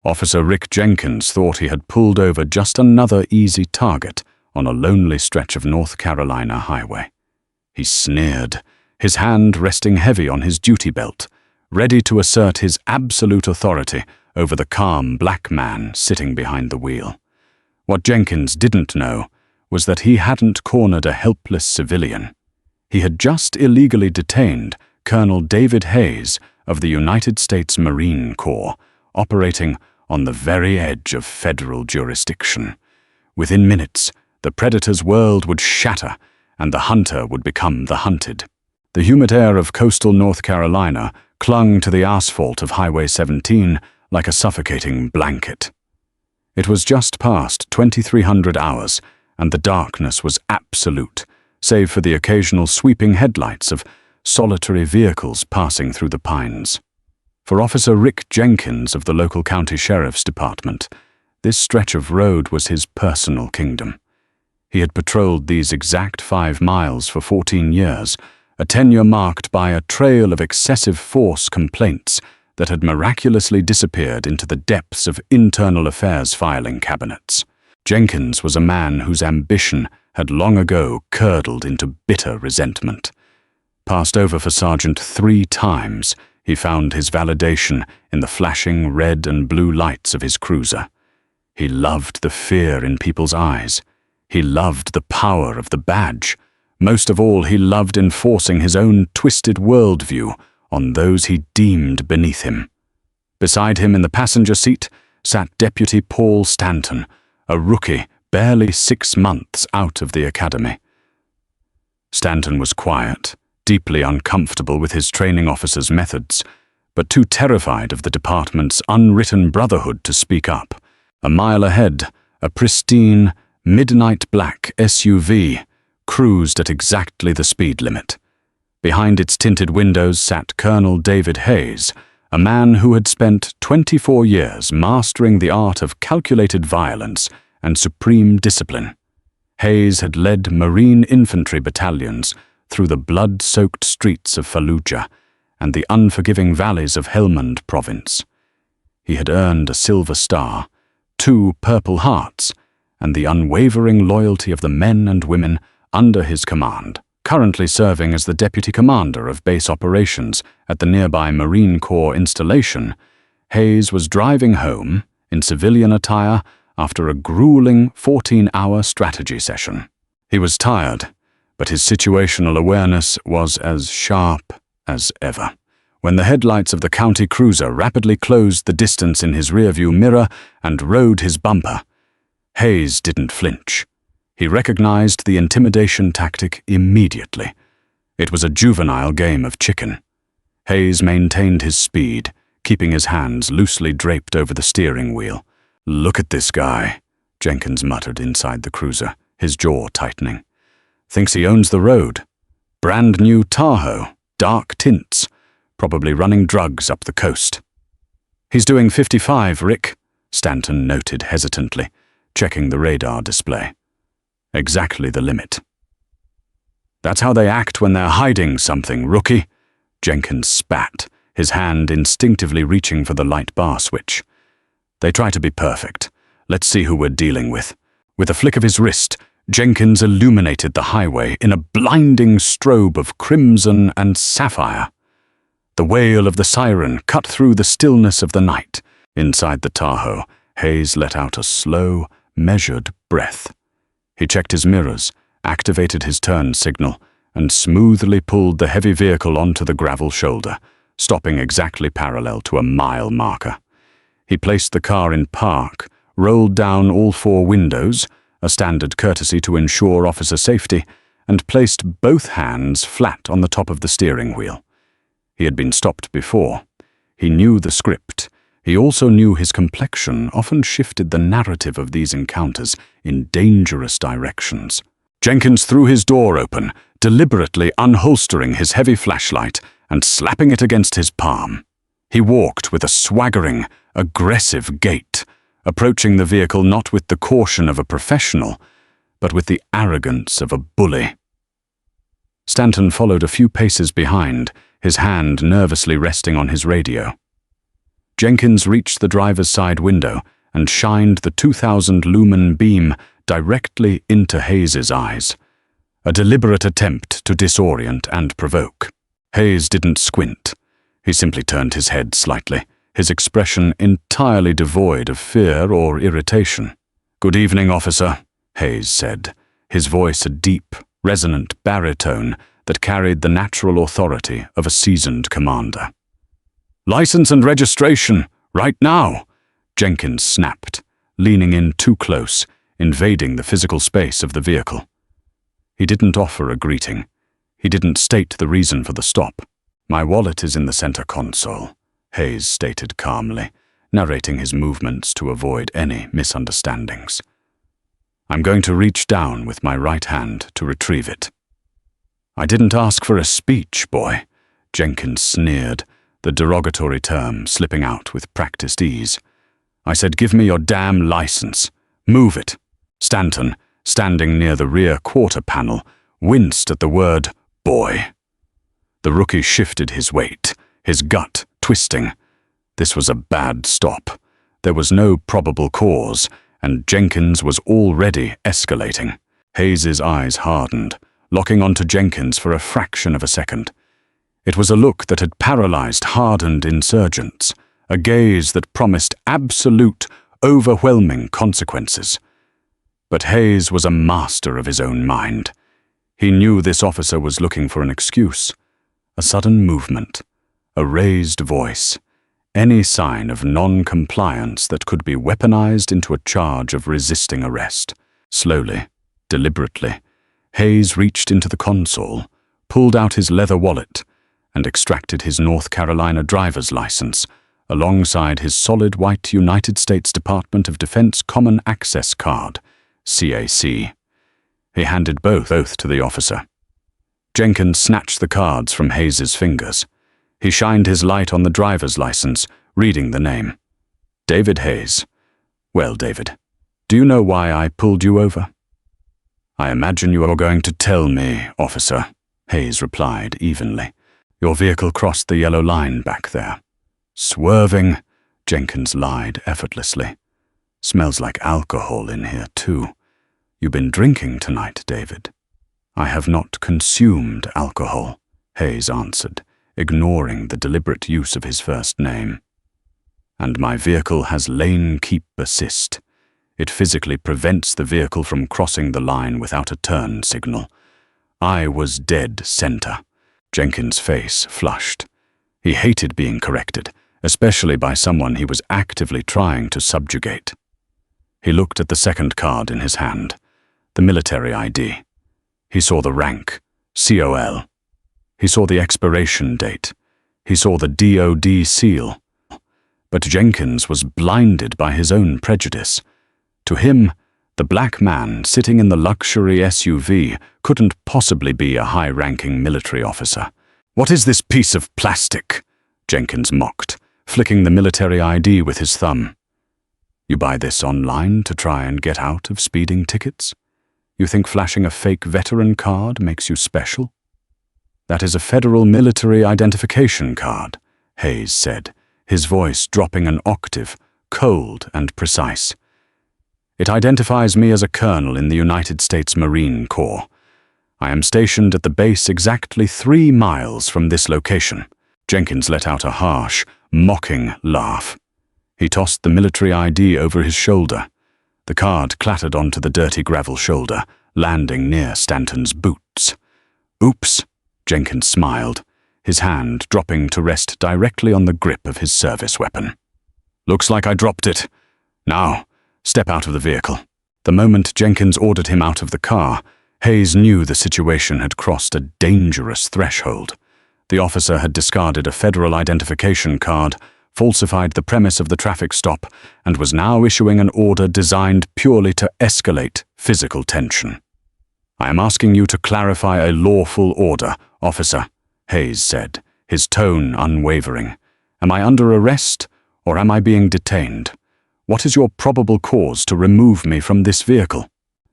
Officer Rick Jenkins thought he had pulled over just another easy target on a lonely stretch of North Carolina highway. He sneered, his hand resting heavy on his duty belt, ready to assert his absolute authority over the calm black man sitting behind the wheel. What Jenkins didn't know was that he hadn't cornered a helpless civilian. He had just illegally detained Colonel David Hayes of the United States Marine Corps, operating on the very edge of federal jurisdiction. Within minutes, the predator's world would shatter and the hunter would become the hunted. The humid air of coastal North Carolina clung to the asphalt of Highway 17 like a suffocating blanket. It was just past 2300 hours, and the darkness was absolute, save for the occasional sweeping headlights of solitary vehicles passing through the pines. For Officer Rick Jenkins of the local county sheriff's department, this stretch of road was his personal kingdom. He had patrolled these exact 5 miles for 14 years, a tenure marked by a trail of excessive force complaints that had miraculously disappeared into the depths of internal affairs filing cabinets. Jenkins was a man whose ambition had long ago curdled into bitter resentment. Passed over for sergeant 3 times, he found his validation in the flashing red and blue lights of his cruiser. He loved the fear in people's eyes. He loved the power of the badge. Most of all, he loved enforcing his own twisted worldview on those he deemed beneath him. Beside him in the passenger seat sat Deputy Paul Stanton, a rookie barely 6 months out of the academy. Stanton was quiet, deeply uncomfortable with his training officer's methods, but too terrified of the department's unwritten brotherhood to speak up. A mile ahead, a pristine, midnight black SUV cruised at exactly the speed limit. Behind its tinted windows sat Colonel David Hayes, a man who had spent 24 years mastering the art of calculated violence and supreme discipline. Hayes had led Marine infantry battalions through the blood-soaked streets of Fallujah and the unforgiving valleys of Helmand province. He had earned a Silver Star, 2 Purple Hearts, and the unwavering loyalty of the men and women under his command. Currently serving as the deputy commander of base operations at the nearby Marine Corps installation, Hayes was driving home in civilian attire after a grueling 14-hour strategy session. He was tired, but his situational awareness was as sharp as ever. When the headlights of the county cruiser rapidly closed the distance in his rearview mirror and rode his bumper, Hayes didn't flinch. He recognized the intimidation tactic immediately. It was a juvenile game of chicken. Hayes maintained his speed, keeping his hands loosely draped over the steering wheel. "Look at this guy," Jenkins muttered inside the cruiser, his jaw tightening. "Thinks he owns the road. Brand new Tahoe, dark tints, probably running drugs up the coast." "He's doing 55, Rick," Stanton noted hesitantly, checking the radar display. "Exactly the limit." "That's how they act when they're hiding something, rookie," Jenkins spat, his hand instinctively reaching for the light bar switch. "They try to be perfect. Let's see who we're dealing with." With a flick of his wrist, Jenkins illuminated the highway in a blinding strobe of crimson and sapphire. The wail of the siren cut through the stillness of the night. Inside the Tahoe, Hayes let out a slow, measured breath. He checked his mirrors, activated his turn signal, and smoothly pulled the heavy vehicle onto the gravel shoulder, stopping exactly parallel to a mile marker. He placed the car in park, rolled down all 4 windows, a standard courtesy to ensure officer safety, and placed both hands flat on the top of the steering wheel. He had been stopped before. He knew the script. He also knew his complexion often shifted the narrative of these encounters in dangerous directions. Jenkins threw his door open, deliberately unholstering his heavy flashlight and slapping it against his palm. He walked with a swaggering, aggressive gait, approaching the vehicle not with the caution of a professional, but with the arrogance of a bully. Stanton followed a few paces behind, his hand nervously resting on his radio. Jenkins reached the driver's side window and shined the 2,000-lumen beam directly into Hayes's eyes. A deliberate attempt to disorient and provoke. Hayes didn't squint. He simply turned his head slightly, his expression entirely devoid of fear or irritation. "Good evening, officer," Hayes said, his voice a deep, resonant baritone that carried the natural authority of a seasoned commander. "License and registration, right now," Jenkins snapped, leaning in too close, invading the physical space of the vehicle. He didn't offer a greeting. He didn't state the reason for the stop. "My wallet is in the center console," Hayes stated calmly, narrating his movements to avoid any misunderstandings. "I'm going to reach down with my right hand to retrieve it." "I didn't ask for a speech, boy," Jenkins sneered, the derogatory term slipping out with practiced ease. "I said, give me your damn license. Move it." Stanton, standing near the rear quarter panel, winced at the word boy. The rookie shifted his weight, his gut twisting. This was a bad stop. There was no probable cause, and Jenkins was already escalating. Hayes's eyes hardened, locking onto Jenkins for a fraction of a second. It was a look that had paralyzed hardened insurgents, a gaze that promised absolute, overwhelming consequences. But Hayes was a master of his own mind. He knew this officer was looking for an excuse, a sudden movement, a raised voice, any sign of non-compliance that could be weaponized into a charge of resisting arrest. Slowly, deliberately, Hayes reached into the console, pulled out his leather wallet, and extracted his North Carolina driver's license, alongside his solid white United States Department of Defense Common Access card, CAC. He handed both to the officer. Jenkins snatched the cards from Hayes's fingers. He shined his light on the driver's license, reading the name. "David Hayes. Well, David, do you know why I pulled you over?" "I imagine you are going to tell me, officer," Hayes replied evenly. "Your vehicle crossed the yellow line back there." "Swerving," Jenkins lied effortlessly. "Smells like alcohol in here, too. You've been drinking tonight, David." "I have not consumed alcohol," Hayes answered, ignoring the deliberate use of his first name. "And my vehicle has lane keep assist. It physically prevents the vehicle from crossing the line without a turn signal. I was dead center." Jenkins' face flushed. He hated being corrected, especially by someone he was actively trying to subjugate. He looked at the second card in his hand, the military ID. He saw the rank, COL. He saw the expiration date. He saw the DOD seal. But Jenkins was blinded by his own prejudice. To him, the black man sitting in the luxury SUV couldn't possibly be a high-ranking military officer. "What is this piece of plastic?" Jenkins mocked, flicking the military ID with his thumb. "You buy this online to try and get out of speeding tickets? You think flashing a fake veteran card makes you special?" "That is a federal military identification card," Hayes said, his voice dropping an octave, cold and precise. "It identifies me as a colonel in the United States Marine Corps. I am stationed at the base exactly 3 miles from this location." Jenkins let out a harsh, mocking laugh. He tossed the military ID over his shoulder. The card clattered onto the dirty gravel shoulder, landing near Stanton's boots. "Oops," Jenkins smiled, his hand dropping to rest directly on the grip of his service weapon. "Looks like I dropped it. Now, step out of the vehicle." The moment Jenkins ordered him out of the car, Hayes knew the situation had crossed a dangerous threshold. The officer had discarded a federal identification card, falsified the premise of the traffic stop, and was now issuing an order designed purely to escalate physical tension. "I am asking you to clarify a lawful order, officer," Hayes said, his tone unwavering. "Am I under arrest, or am I being detained? What is your probable cause to remove me from this vehicle?"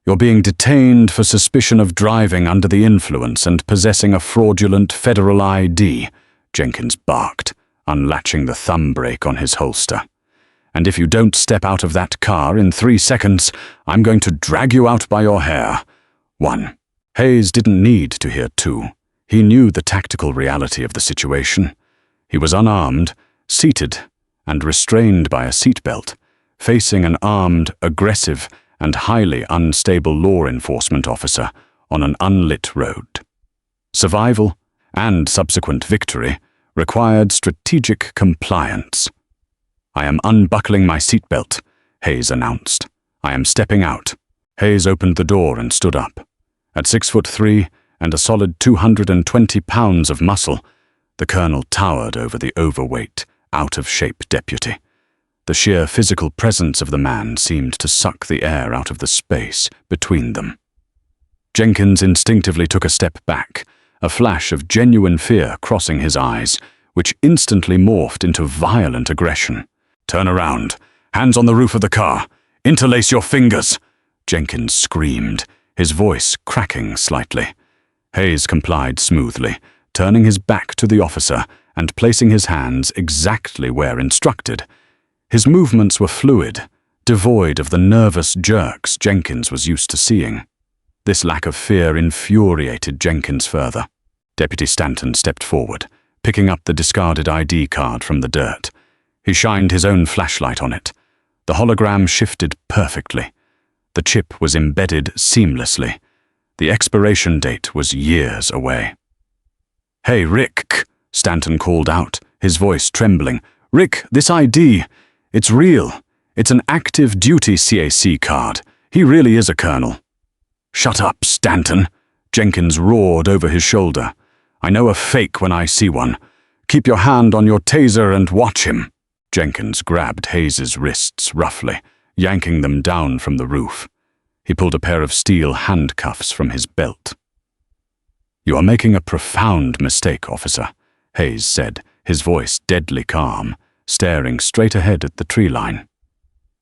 "You're being detained for suspicion of driving under the influence and possessing a fraudulent federal ID," Jenkins barked, unlatching the thumb brake on his holster. "And if you don't step out of that car in 3 seconds, I'm going to drag you out by your hair." 1. Hayes didn't need to hear 2. He knew the tactical reality of the situation. He was unarmed, seated, and restrained by a seatbelt, facing an armed, aggressive, and highly unstable law enforcement officer on an unlit road. Survival, and subsequent victory, required strategic compliance. "I am unbuckling my seatbelt," Hayes announced. "I am stepping out." Hayes opened the door and stood up. At 6'3" and a solid 220 pounds of muscle, the colonel towered over the overweight, out-of-shape deputy. The sheer physical presence of the man seemed to suck the air out of the space between them. Jenkins instinctively took a step back, a flash of genuine fear crossing his eyes, which instantly morphed into violent aggression. "Turn around. Hands on the roof of the car. Interlace your fingers," Jenkins screamed, his voice cracking slightly. Hayes complied smoothly, turning his back to the officer and placing his hands exactly where instructed. His movements were fluid, devoid of the nervous jerks Jenkins was used to seeing. This lack of fear infuriated Jenkins further. Deputy Stanton stepped forward, picking up the discarded ID card from the dirt. He shined his own flashlight on it. The hologram shifted perfectly. The chip was embedded seamlessly. The expiration date was years away. "Hey, Rick," Stanton called out, his voice trembling. "Rick, this ID, it's real. It's an active duty CAC card. He really is a colonel." "Shut up, Stanton," Jenkins roared over his shoulder. "I know a fake when I see one. Keep your hand on your taser and watch him." Jenkins grabbed Hayes's wrists roughly, yanking them down from the roof. He pulled a pair of steel handcuffs from his belt. "You are making a profound mistake, officer," Hayes said, his voice deadly calm, staring straight ahead at the tree line.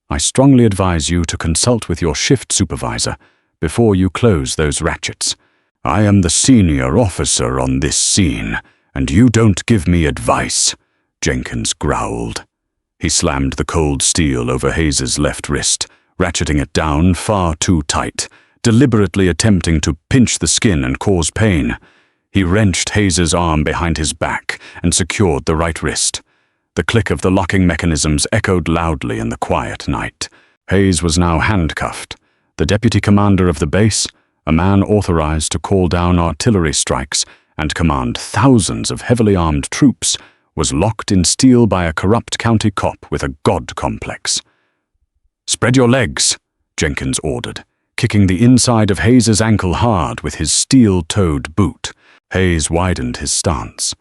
"I strongly advise you to consult with your shift supervisor before you close those ratchets. I am the senior officer on this scene, and you don't give me advice," Jenkins growled. He slammed the cold steel over Hayes's left wrist, ratcheting it down far too tight, deliberately attempting to pinch the skin and cause pain. He wrenched Hayes's arm behind his back and secured the right wrist. The click of the locking mechanisms echoed loudly in the quiet night. Hayes was now handcuffed. The deputy commander of the base, a man authorized to call down artillery strikes and command thousands of heavily armed troops, was locked in steel by a corrupt county cop with a god complex. "Spread your legs," Jenkins ordered, kicking the inside of Hayes's ankle hard with his steel-toed boot. Hayes widened his stance.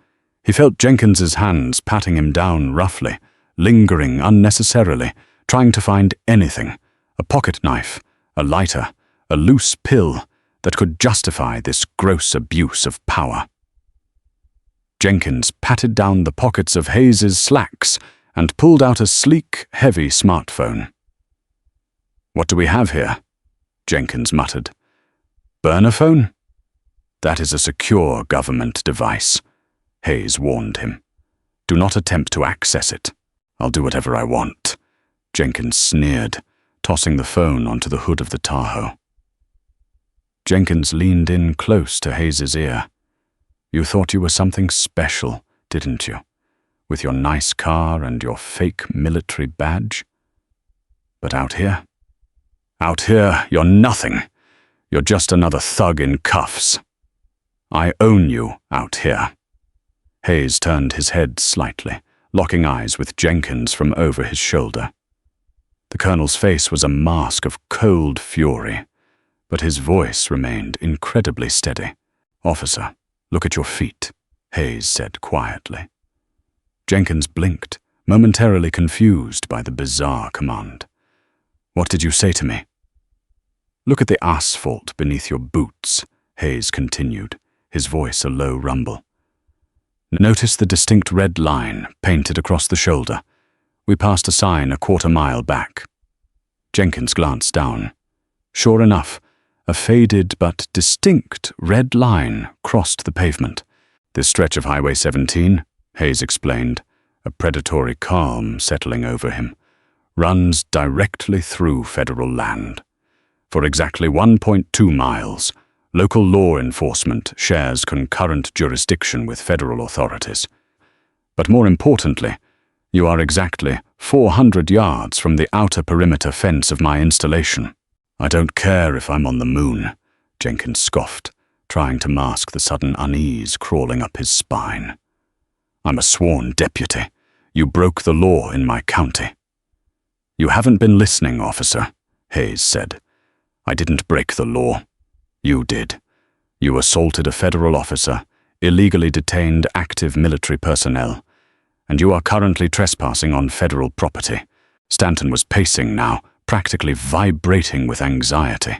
He felt Jenkins's hands patting him down roughly, lingering unnecessarily, trying to find anything, a pocket knife, a lighter, a loose pill that could justify this gross abuse of power. Jenkins patted down the pockets of Hayes's slacks and pulled out a sleek, heavy smartphone. "What do we have here?" Jenkins muttered. "Burner phone?" "That is a secure government device," Hayes warned him. "Do not attempt to access it. I'll do whatever I want," Jenkins sneered, tossing the phone onto the hood of the Tahoe. Jenkins leaned in close to Hayes's ear. "You thought you were something special, didn't you? With your nice car and your fake military badge? But out here? Out here, you're nothing. You're just another thug in cuffs. I own you out here." Hayes turned his head slightly, locking eyes with Jenkins from over his shoulder. The colonel's face was a mask of cold fury, but his voice remained incredibly steady. "Officer, look at your feet," Hayes said quietly. Jenkins blinked, momentarily confused by the bizarre command. "What did you say to me?" "Look at the asphalt beneath your boots," Hayes continued, his voice a low rumble. "Notice the distinct red line painted across the shoulder. We passed a sign a quarter-mile back." Jenkins glanced down. Sure enough, a faded but distinct red line crossed the pavement. "This stretch of Highway 17," Hayes explained, a predatory calm settling over him, runs directly through federal land. For exactly 1.2 miles, local law enforcement shares concurrent jurisdiction with federal authorities. But more importantly, you are exactly 400 yards from the outer perimeter fence of my installation. I don't care if I'm on the moon, Jenkins scoffed, trying to mask the sudden unease crawling up his spine. I'm a sworn deputy. You broke the law in my county. You haven't been listening, officer, Hayes said. I didn't break the law. You did. You assaulted a federal officer, illegally detained active military personnel, and you are currently trespassing on federal property. Stanton was pacing now, practically vibrating with anxiety.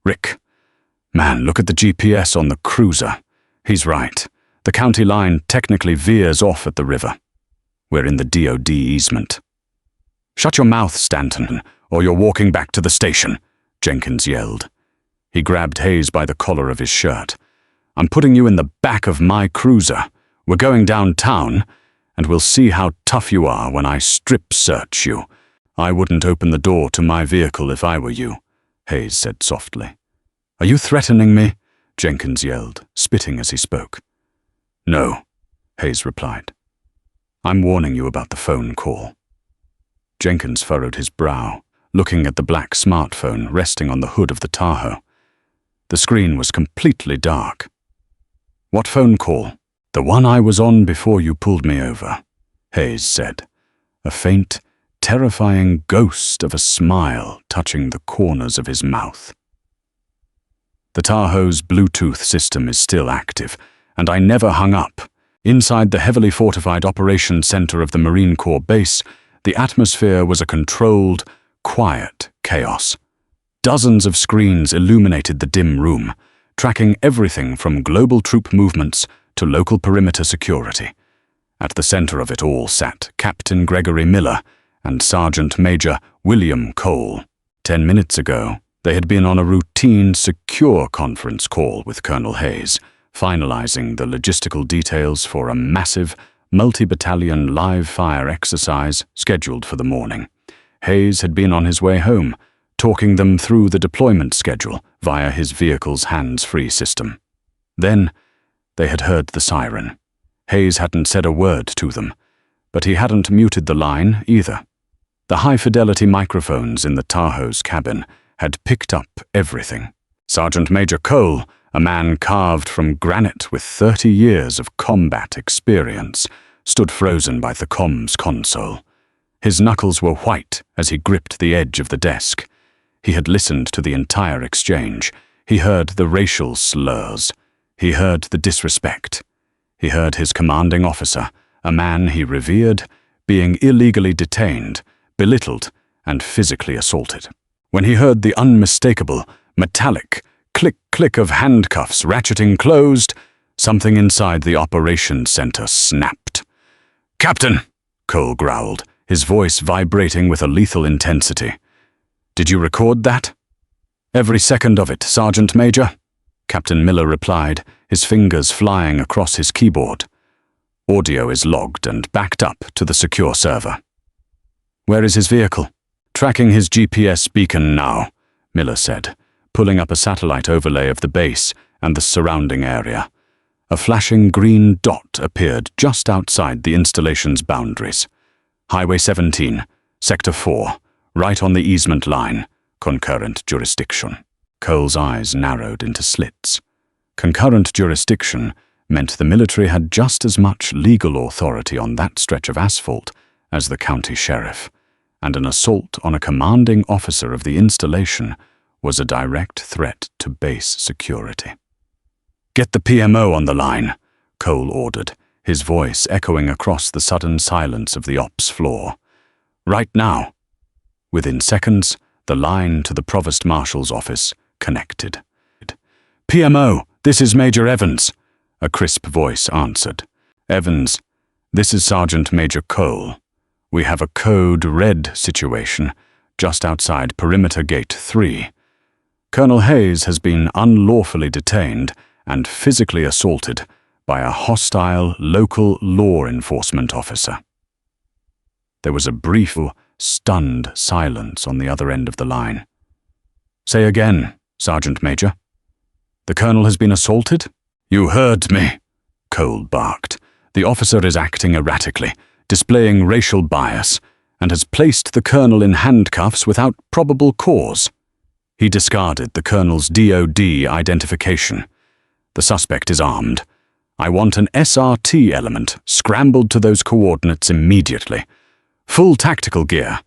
Rick, man, look at the GPS on the cruiser. He's right. The county line technically veers off at the river. We're in the DOD easement. Shut your mouth, Stanton, or you're walking back to the station, Jenkins yelled. He grabbed Hayes by the collar of his shirt. I'm putting you in the back of my cruiser. We're going downtown, and we'll see how tough you are when I strip search you. I wouldn't open the door to my vehicle if I were you, Hayes said softly. Are you threatening me? Jenkins yelled, spitting as he spoke. No, Hayes replied. I'm warning you about the phone call. Jenkins furrowed his brow, looking at the black smartphone resting on the hood of the Tahoe. The screen was completely dark. What phone call? The one I was on before you pulled me over, Hayes said, a faint, terrifying ghost of a smile touching the corners of his mouth. The Tahoe's Bluetooth system is still active, and I never hung up. Inside the heavily fortified operations center of the Marine Corps base, the atmosphere was a controlled, quiet chaos. Dozens of screens illuminated the dim room, tracking everything from global troop movements to local perimeter security. At the center of it all sat Captain Gregory Miller and Sergeant Major William Cole. 10 minutes ago, they had been on a routine secure conference call with Colonel Hayes, finalizing the logistical details for a massive, multi-battalion live-fire exercise scheduled for the morning. Hayes had been on his way home, talking them through the deployment schedule via his vehicle's hands-free system. Then, they had heard the siren. Hayes hadn't said a word to them, but he hadn't muted the line either. The high-fidelity microphones in the Tahoe's cabin had picked up everything. Sergeant Major Cole, a man carved from granite with 30 years of combat experience, stood frozen by the comms console. His knuckles were white as he gripped the edge of the desk. He had listened to the entire exchange. He heard the racial slurs. He heard the disrespect. He heard his commanding officer, a man he revered, being illegally detained, belittled, and physically assaulted. When he heard the unmistakable, metallic, click-click of handcuffs ratcheting closed, something inside the operations center snapped. "Captain!" Cole growled, his voice vibrating with a lethal intensity. "Did you record that?" "Every second of it, Sergeant Major," Captain Miller replied, his fingers flying across his keyboard. "Audio is logged and backed up to the secure server." "Where is his vehicle?" "Tracking his GPS beacon now," Miller said, pulling up a satellite overlay of the base and the surrounding area. A flashing green dot appeared just outside the installation's boundaries. Highway 17, Sector 4, right on the easement line, concurrent jurisdiction. Cole's eyes narrowed into slits. Concurrent jurisdiction meant the military had just as much legal authority on that stretch of asphalt as the county sheriff, and an assault on a commanding officer of the installation was a direct threat to base security. "Get the PMO on the line," Cole ordered, his voice echoing across the sudden silence of the ops floor. "Right now." Within seconds, the line to the Provost Marshal's office connected. "PMO, this is Major Evans," a crisp voice answered. "Evans, this is Sergeant Major Cole. We have a code red situation just outside Perimeter Gate 3. Colonel Hayes has been unlawfully detained and physically assaulted by a hostile local law enforcement officer." There was a brief, stunned silence on the other end of the line. "Say again, Sergeant Major." "The colonel has been assaulted?" "You heard me," Cole barked. "The officer is acting erratically, displaying racial bias, and has placed the colonel in handcuffs without probable cause." He discarded the colonel's DOD identification. "The suspect is armed. I want an SRT element scrambled to those coordinates immediately. Full tactical gear.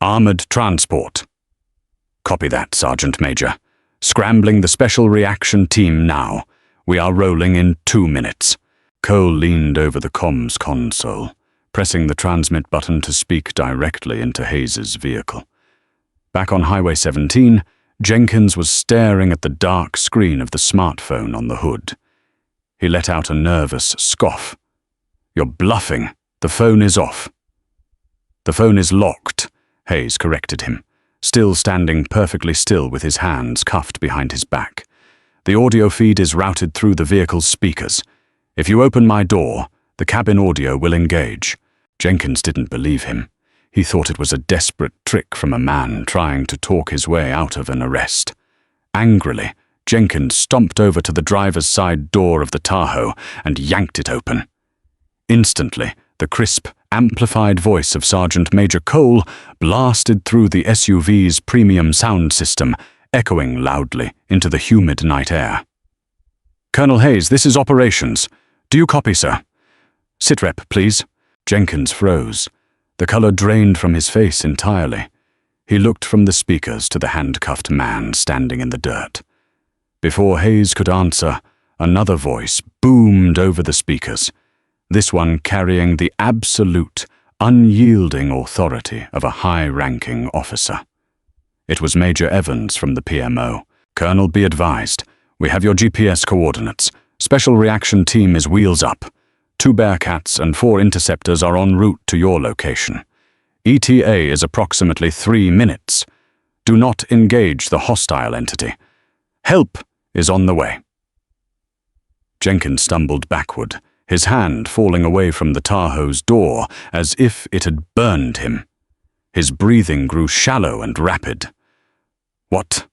Armored transport." "Copy that, Sergeant Major. Scrambling the special reaction team now. We are rolling in 2 minutes." Cole leaned over the comms console, pressing the transmit button to speak directly into Hayes's vehicle. Back on Highway 17, Jenkins was staring at the dark screen of the smartphone on the hood. He let out a nervous scoff. "You're bluffing. The phone is off." "The phone is locked," Hayes corrected him, still standing perfectly still with his hands cuffed behind his back. "The audio feed is routed through the vehicle's speakers. If you open my door, the cabin audio will engage." Jenkins didn't believe him. He thought it was a desperate trick from a man trying to talk his way out of an arrest. Angrily, Jenkins stomped over to the driver's side door of the Tahoe and yanked it open. Instantly, the crisp, amplified voice of Sergeant Major Cole blasted through the SUV's premium sound system, echoing loudly into the humid night air. "Colonel Hayes, this is operations. Do you copy, sir?" "Sitrep, please." Jenkins froze. The color drained from his face entirely. He looked from the speakers to the handcuffed man standing in the dirt. Before Hayes could answer, another voice boomed over the speakers, this one carrying the absolute, unyielding authority of a high-ranking officer. It was Major Evans from the PMO. "Colonel, be advised. We have your GPS coordinates. Special reaction team is wheels up. 2 Bearcats and 4 interceptors are en route to your location. ETA is approximately 3 minutes. Do not engage the hostile entity. Help is on the way." Jenkins stumbled backward, his hand falling away from the Tahoe's door as if it had burned him. His breathing grew shallow and rapid. What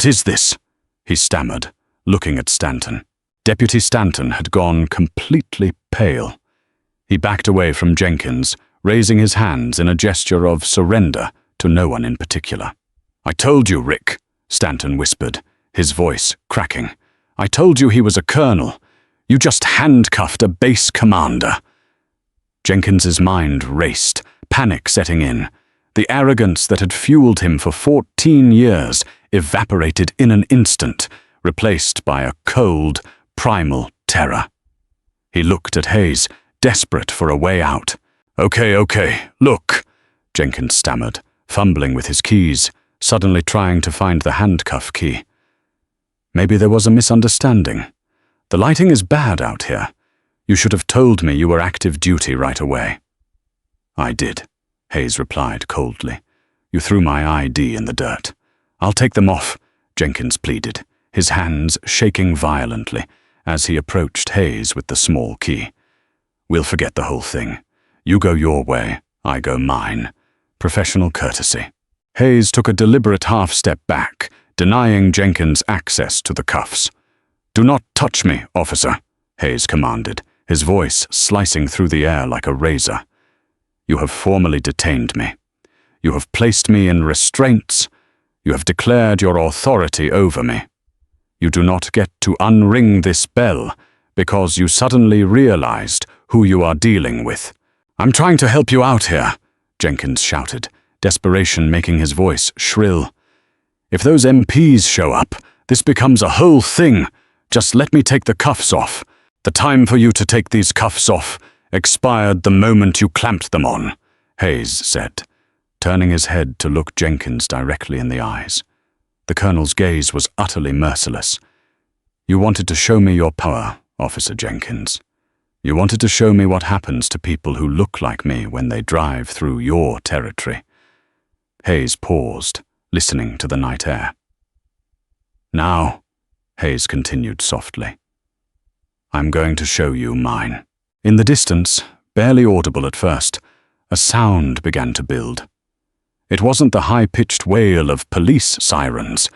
is this?" he stammered, looking at Stanton. Deputy Stanton had gone completely pale. He backed away from Jenkins, raising his hands in a gesture of surrender to no one in particular. "I told you, Rick," Stanton whispered, his voice cracking. "I told you he was a colonel. You just handcuffed a base commander." Jenkins's mind raced, panic setting in. The arrogance that had fueled him for 14 years evaporated in an instant, replaced by a cold, primal terror. He looked at Hayes, desperate for a way out. Okay, look," Jenkins stammered, fumbling with his keys, suddenly trying to find the handcuff key. "Maybe there was a misunderstanding. The lighting is bad out here. You should have told me you were active duty right away." "I did," Hayes replied coldly. "You threw my ID in the dirt." "I'll take them off," Jenkins pleaded, his hands shaking violently as he approached Hayes with the small key. "We'll forget the whole thing. You go your way, I go mine. Professional courtesy." Hayes took a deliberate half-step back, denying Jenkins access to the cuffs. "Do not touch me, officer," Hayes commanded, his voice slicing through the air like a razor. "You have formally detained me. You have placed me in restraints. You have declared your authority over me. You do not get to unring this bell because you suddenly realized who you are dealing with." "I'm trying to help you out here," Jenkins shouted, desperation making his voice shrill. "If those MPs show up, this becomes a whole thing. Just let me take the cuffs off. The time for you to take these cuffs off expired the moment you clamped them on," Hayes said, turning his head to look Jenkins directly in the eyes. The colonel's gaze was utterly merciless. "You wanted to show me your power, Officer Jenkins. You wanted to show me what happens to people who look like me when they drive through your territory." Hayes paused, listening to the night air. "Now," Hayes continued softly, "I'm going to show you mine." In the distance, barely audible at first, A sound began to build. It wasn't the high-pitched wail of police sirens.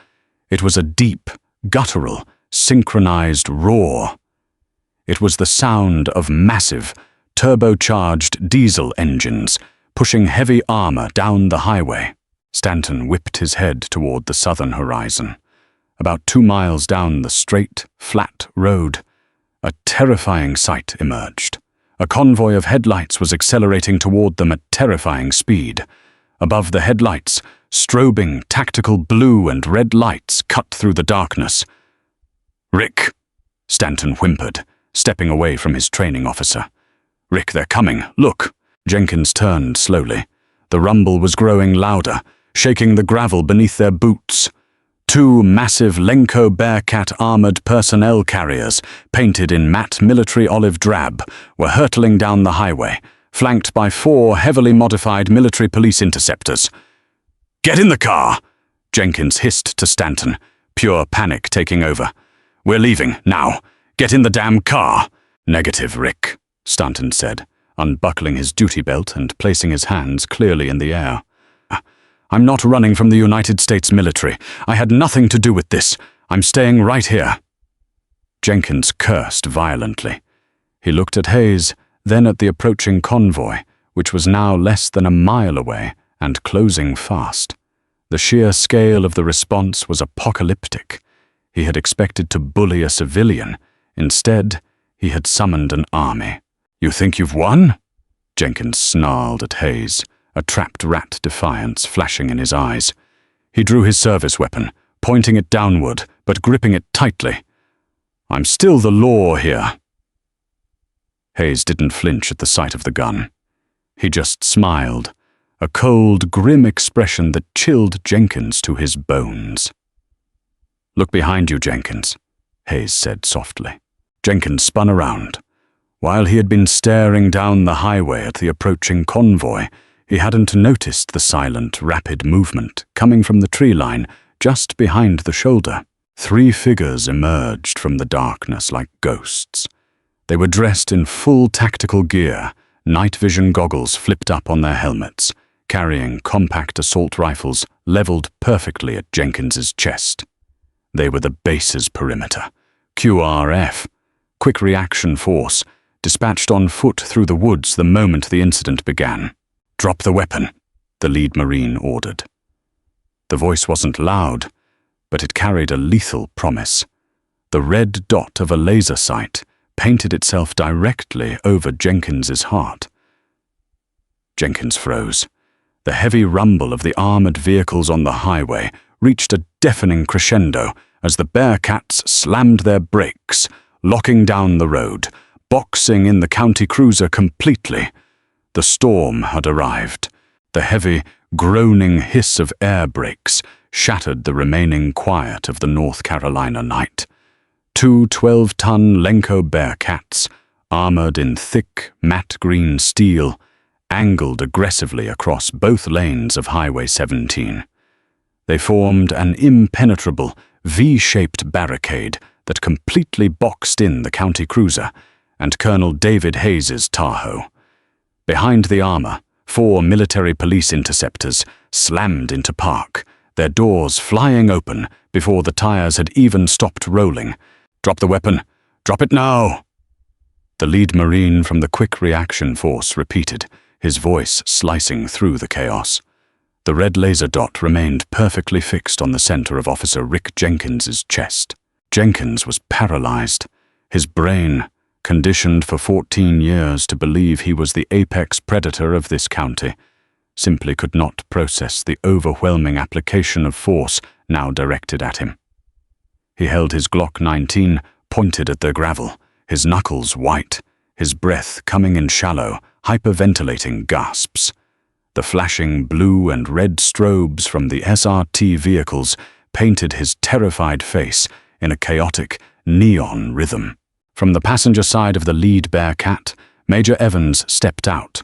It was a deep, guttural, synchronized roar. It was the sound of massive, turbocharged diesel engines pushing heavy armor down the highway. Stanton whipped his head toward the southern horizon. About 2 miles down the straight, flat road, a terrifying sight emerged. A convoy of headlights was accelerating toward them at terrifying speed. Above the headlights, strobing tactical blue and red lights cut through the darkness. "Rick," Stanton whimpered, stepping away from his training officer. "Rick, they're coming. Look." Jenkins turned slowly. The rumble was growing louder, shaking the gravel beneath their boots. 2 massive Lenco Bearcat armored personnel carriers, painted in matte military olive drab, were hurtling down the highway, flanked by 4 heavily modified military police interceptors. "Get in the car!" Jenkins hissed to Stanton, pure panic taking over. "We're leaving, now. Get in the damn car!" "Negative, Rick," Stanton said, unbuckling his duty belt and placing his hands clearly in the air. "I'm not running from the United States military. I had nothing to do with this. I'm staying right here." Jenkins cursed violently. He looked at Hayes, then at the approaching convoy, which was now less than a mile away and closing fast. The sheer scale of the response was apocalyptic. He had expected to bully a civilian. Instead, he had summoned an army. "You think you've won?" Jenkins snarled at Hayes, a trapped rat defiance flashing in his eyes. He drew his service weapon, pointing it downward, but gripping it tightly. "I'm still the law here." Hayes didn't flinch at the sight of the gun. He just smiled, a cold, grim expression that chilled Jenkins to his bones. "Look behind you, Jenkins," Hayes said softly. Jenkins spun around. While he had been staring down the highway at the approaching convoy, he hadn't noticed the silent, rapid movement coming from the tree line just behind the shoulder. 3 figures emerged from the darkness like ghosts. They were dressed in full tactical gear, night vision goggles flipped up on their helmets, carrying compact assault rifles leveled perfectly at Jenkins's chest. They were the base's perimeter, QRF, Quick Reaction Force, dispatched on foot through the woods the moment the incident began. "Drop the weapon," the lead Marine ordered. The voice wasn't loud, but it carried a lethal promise. The red dot of a laser sight painted itself directly over Jenkins's heart. Jenkins froze. The heavy rumble of the armored vehicles on the highway reached a deafening crescendo as the Bearcats slammed their brakes, locking down the road, boxing in the county cruiser completely. The storm had arrived. The heavy, groaning hiss of air brakes shattered the remaining quiet of the North Carolina night. 2 12-ton Lenco Bearcats, armored in thick, matte green steel, angled aggressively across both lanes of Highway 17. They formed an impenetrable, V-shaped barricade that completely boxed in the county cruiser and Colonel David Hayes's Tahoe. Behind the armor, 4 military police interceptors slammed into park, their doors flying open before the tires had even stopped rolling. "Drop the weapon! Drop it now!" The lead Marine from the Quick Reaction Force repeated, his voice slicing through the chaos. The red laser dot remained perfectly fixed on the center of Officer Rick Jenkins's chest. Jenkins was paralyzed. His brain, conditioned for 14 years to believe he was the apex predator of this county, simply could not process the overwhelming application of force now directed at him. He held his Glock 19 pointed at the gravel, his knuckles white, his breath coming in shallow, hyperventilating gasps. The flashing blue and red strobes from the SRT vehicles painted his terrified face in a chaotic, neon rhythm. From the passenger side of the lead Bearcat, Major Evans stepped out,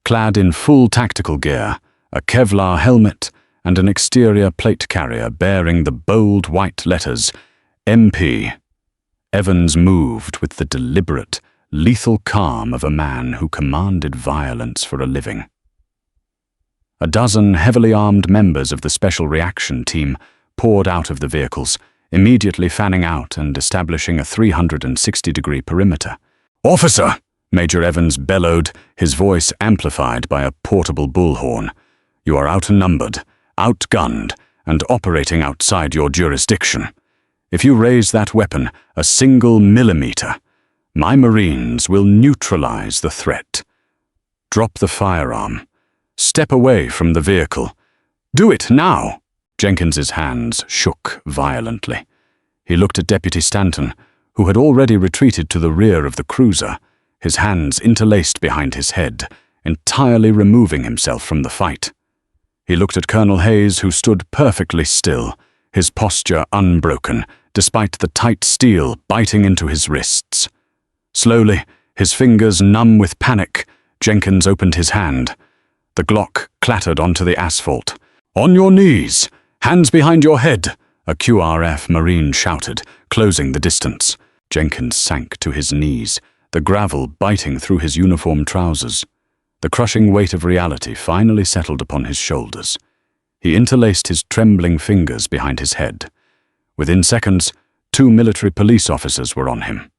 clad in full tactical gear, a Kevlar helmet, and an exterior plate carrier bearing the bold white letters MP. Evans moved with the deliberate, lethal calm of a man who commanded violence for a living. A dozen heavily armed members of the Special Reaction Team poured out of the vehicles, immediately fanning out and establishing a 360-degree perimeter. "Officer!" Major Evans bellowed, his voice amplified by a portable bullhorn. "You are outnumbered, outgunned, and operating outside your jurisdiction. If you raise that weapon a single millimeter, my Marines will neutralize the threat. Drop the firearm. Step away from the vehicle. Do it now!" Jenkins's hands shook violently. He looked at Deputy Stanton, who had already retreated to the rear of the cruiser, his hands interlaced behind his head, entirely removing himself from the fight. He looked at Colonel Hayes, who stood perfectly still, his posture unbroken, despite the tight steel biting into his wrists. Slowly, his fingers numb with panic, Jenkins opened his hand. The Glock clattered onto the asphalt. "On your knees! Hands behind your head!" a QRF Marine shouted, closing the distance. Jenkins sank to his knees, the gravel biting through his uniform trousers. The crushing weight of reality finally settled upon his shoulders. He interlaced his trembling fingers behind his head. Within seconds, 2 military police officers were on him.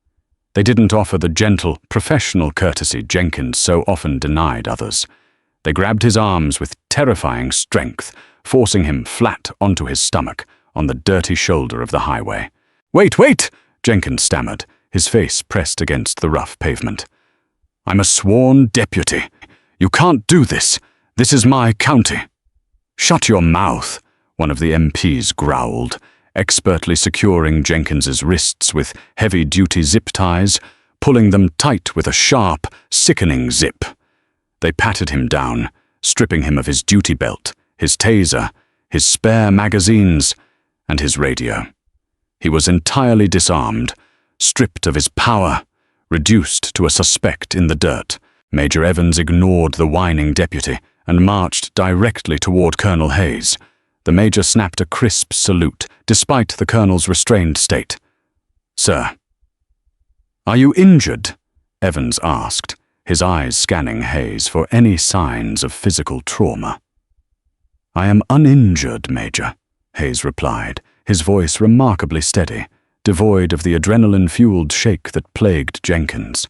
They didn't offer the gentle, professional courtesy Jenkins so often denied others. They grabbed his arms with terrifying strength, forcing him flat onto his stomach on the dirty shoulder of the highway. "Wait, wait!" Jenkins stammered, his face pressed against the rough pavement. "I'm a sworn deputy. You can't do this. This is my county." "Shut your mouth," one of the MPs growled, expertly securing Jenkins's wrists with heavy-duty zip ties, pulling them tight with a sharp, sickening zip. They patted him down, stripping him of his duty belt, his taser, his spare magazines, and his radio. He was entirely disarmed, stripped of his power, reduced to a suspect in the dirt. Major Evans ignored the whining deputy and marched directly toward Colonel Hayes. The major snapped a crisp salute, despite the colonel's restrained state. "Sir." "Are you injured?" Evans asked, his eyes scanning Hayes for any signs of physical trauma. "I am uninjured, Major," Hayes replied, his voice remarkably steady, devoid of the adrenaline-fueled shake that plagued Jenkins.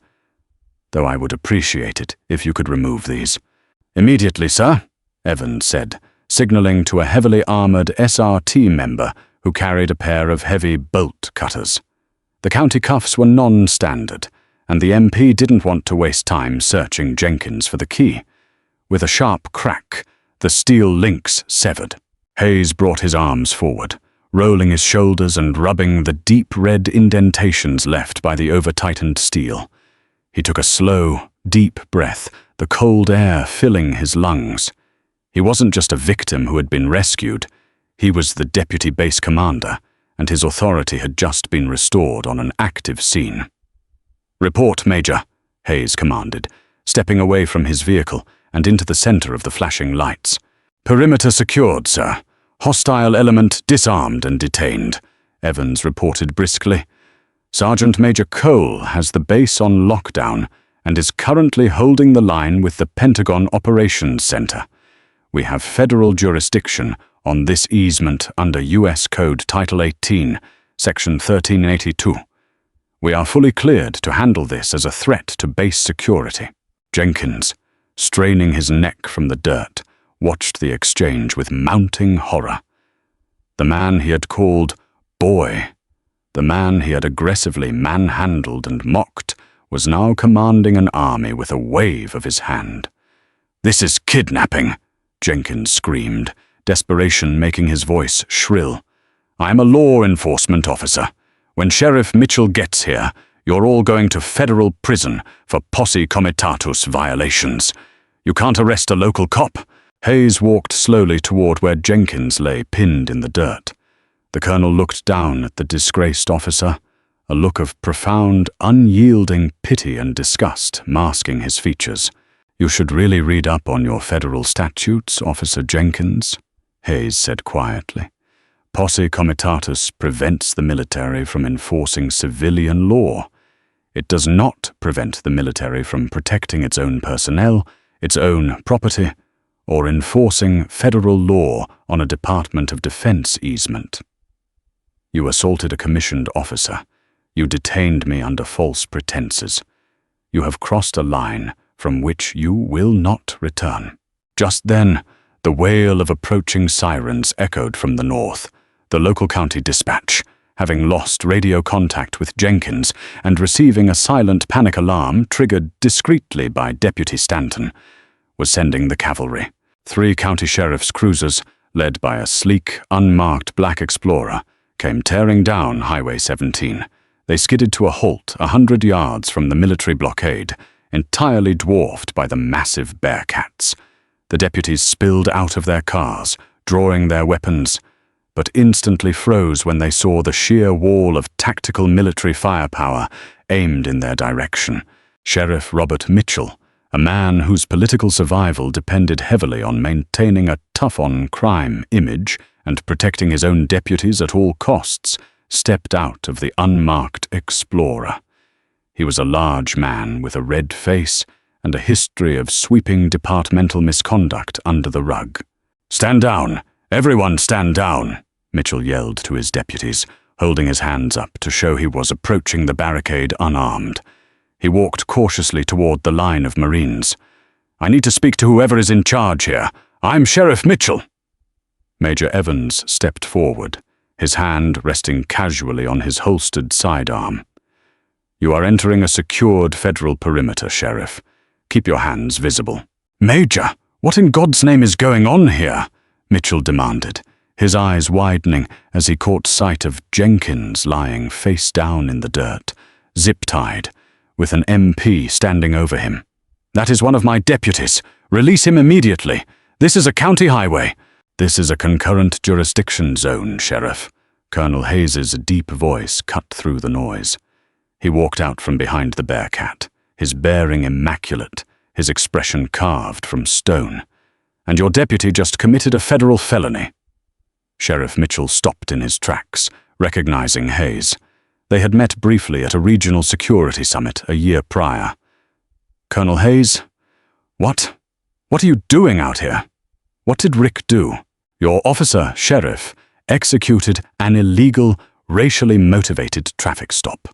"Though I would appreciate it if you could remove these." "Immediately, sir," Evans said, signaling to a heavily armored SRT member who carried a pair of heavy bolt cutters. The county cuffs were non-standard, and the MP didn't want to waste time searching Jenkins for the key. With a sharp crack, the steel links severed. Hayes brought his arms forward, rolling his shoulders and rubbing the deep red indentations left by the over-tightened steel. He took a slow, deep breath, the cold air filling his lungs. He wasn't just a victim who had been rescued. He was the deputy base commander, and his authority had just been restored on an active scene. "Report, Major," Hayes commanded, stepping away from his vehicle and into the center of the flashing lights. "Perimeter secured, sir. Hostile element disarmed and detained," Evans reported briskly. "Sergeant Major Cole has the base on lockdown and is currently holding the line with the Pentagon Operations Center. We have federal jurisdiction on this easement under U.S. Code Title 18, Section 1382. We are fully cleared to handle this as a threat to base security." Jenkins, straining his neck from the dirt, watched the exchange with mounting horror. The man he had called boy, the man he had aggressively manhandled and mocked, was now commanding an army with a wave of his hand. "This is kidnapping," Jenkins screamed, desperation making his voice shrill. "I am a law enforcement officer. When Sheriff Mitchell gets here, you're all going to federal prison for posse comitatus violations. You can't arrest a local cop." Hayes walked slowly toward where Jenkins lay pinned in the dirt. The colonel looked down at the disgraced officer, a look of profound, unyielding pity and disgust masking his features. "You should really read up on your federal statutes, Officer Jenkins," Hayes said quietly. "Posse comitatus prevents the military from enforcing civilian law. It does not prevent the military from protecting its own personnel, its own property, or enforcing federal law on a Department of Defense easement. You assaulted a commissioned officer. You detained me under false pretenses. You have crossed a line from which you will not return." Just then, the wail of approaching sirens echoed from the north. The local county dispatch, having lost radio contact with Jenkins and receiving a silent panic alarm triggered discreetly by Deputy Stanton, was sending the cavalry. 3 county sheriff's cruisers, led by a sleek, unmarked black Explorer, came tearing down Highway 17. They skidded to a halt 100 yards from the military blockade, entirely dwarfed by the massive Bearcats. The deputies spilled out of their cars, drawing their weapons, but instantly froze when they saw the sheer wall of tactical military firepower aimed in their direction. Sheriff Robert Mitchell, a man whose political survival depended heavily on maintaining a tough-on-crime image and protecting his own deputies at all costs, stepped out of the unmarked Explorer. He was a large man with a red face and a history of sweeping departmental misconduct under the rug. "Stand down! Everyone stand down!" Mitchell yelled to his deputies, holding his hands up to show he was approaching the barricade unarmed. He walked cautiously toward the line of Marines. "I need to speak to whoever is in charge here. I'm Sheriff Mitchell." Major Evans stepped forward, his hand resting casually on his holstered sidearm. "You are entering a secured federal perimeter, Sheriff. Keep your hands visible." "Major, what in God's name is going on here?" Mitchell demanded, his eyes widening as he caught sight of Jenkins lying face down in the dirt, zip-tied, with an MP standing over him. "That is one of my deputies. Release him immediately. This is a county highway." "This is a concurrent jurisdiction zone, Sheriff." Colonel Hayes's deep voice cut through the noise. He walked out from behind the Bearcat, his bearing immaculate, his expression carved from stone. "And your deputy just committed a federal felony." Sheriff Mitchell stopped in his tracks, recognizing Hayes. They had met briefly at a regional security summit a year prior. "Colonel Hayes, what are you doing out here? What did Rick do?" "Your officer, Sheriff, executed an illegal, racially motivated traffic stop,"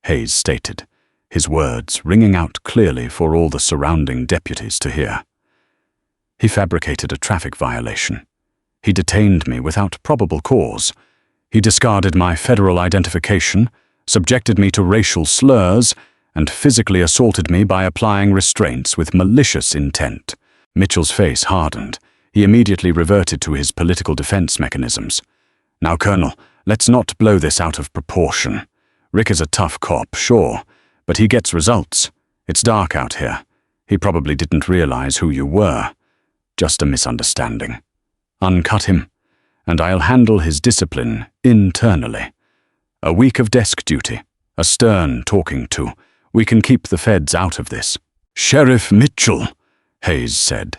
Hayes stated, his words ringing out clearly for all the surrounding deputies to hear. "He fabricated a traffic violation. He detained me without probable cause. He discarded my federal identification, subjected me to racial slurs, and physically assaulted me by applying restraints with malicious intent." Mitchell's face hardened. He immediately reverted to his political defense mechanisms. "Now, Colonel, let's not blow this out of proportion. Rick is a tough cop, sure, but he gets results. It's dark out here. He probably didn't realize who you were. Just a misunderstanding. Uncut him, and I'll handle his discipline internally. A week of desk duty, a stern talking to. We can keep the feds out of this." "Sheriff Mitchell," Hayes said,